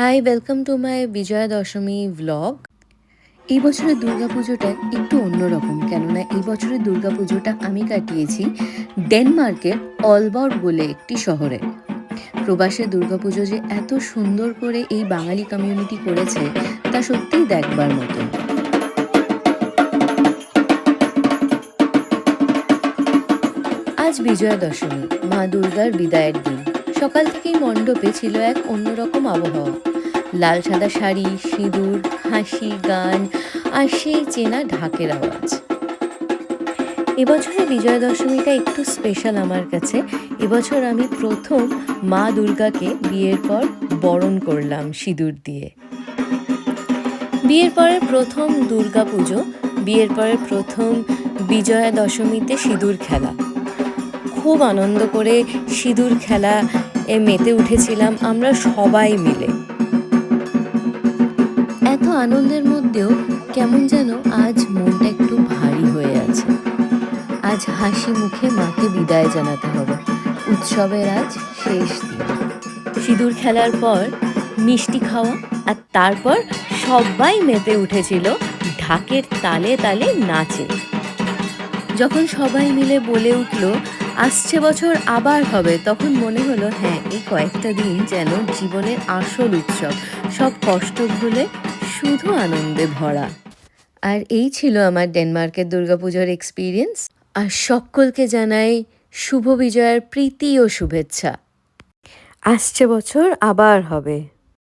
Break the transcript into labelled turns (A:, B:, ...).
A: High, welcome to my Bijoya Dashami vlog. এই বছরের দুর্গাপুজোটা একটু অন্যরকম, কেননা এই বছরের দুর্গাপুজোটা আমি কাটিয়েছি ডেনমার্কের অলবর্গ বলে একটি শহরে। প্রবাসে দুর্গাপুজো যে এত সুন্দর করে এই বাঙালি কমিউনিটি করেছে তা সত্যিই দেখবার মতো। আজ বিজয়া দশমী, মা দুর্গার বিদায়ের দিন। সকাল থেকেই মণ্ডপে ছিল এক অন্যরকম আবহাওয়া। লাল সাদা শাড়ি, সিঁদুর, হাসি, গান আর সেই চেনা ঢাকের আওয়াজ। এবছরের বিজয়া দশমীটা একটু স্পেশাল আমার কাছে। এবছর আমি প্রথম মা দুর্গাকে বিয়ের পর বরণ করলাম সিঁদুর দিয়ে। বিয়ের পরের প্রথম দুর্গা পুজো, বিয়ের পরের প্রথম বিজয়া দশমীতে সিঁদুর খেলা। খুব আনন্দ করে সিঁদুর খেলা মেতে উঠেছিলাম আমরা সবাই মিলে। এত আনন্দের মধ্যেও কেমন যেন আজ মনটা একটু ভারী হয়ে আছে। আজ হাসি মুখে মাকে বিদায় জানাতে হবে। উৎসবের আজ শেষ দিন। সিঁদুর খেলার পর মিষ্টি খাওয়া, আর তারপর সবাই মেতে উঠেছিল ঢাকের তালে তালে নাচে। যখন সবাই মিলে বলে উঠল আসছে বছর আবার হবে, তখন মনে হলো হ্যাঁ, এই কয়েকটা দিন যেন জীবনের আসল উৎসব, সব কষ্ট ভুলে শুধু আনন্দে ভরা। আর এই ছিল আমার ডেনমার্কের দুর্গাপুজোর এক্সপিরিয়েন্স। আর সকলকে জানাই শুভ বিজয়ার প্রীতি ও শুভেচ্ছা। আসছে বছর আবার হবে।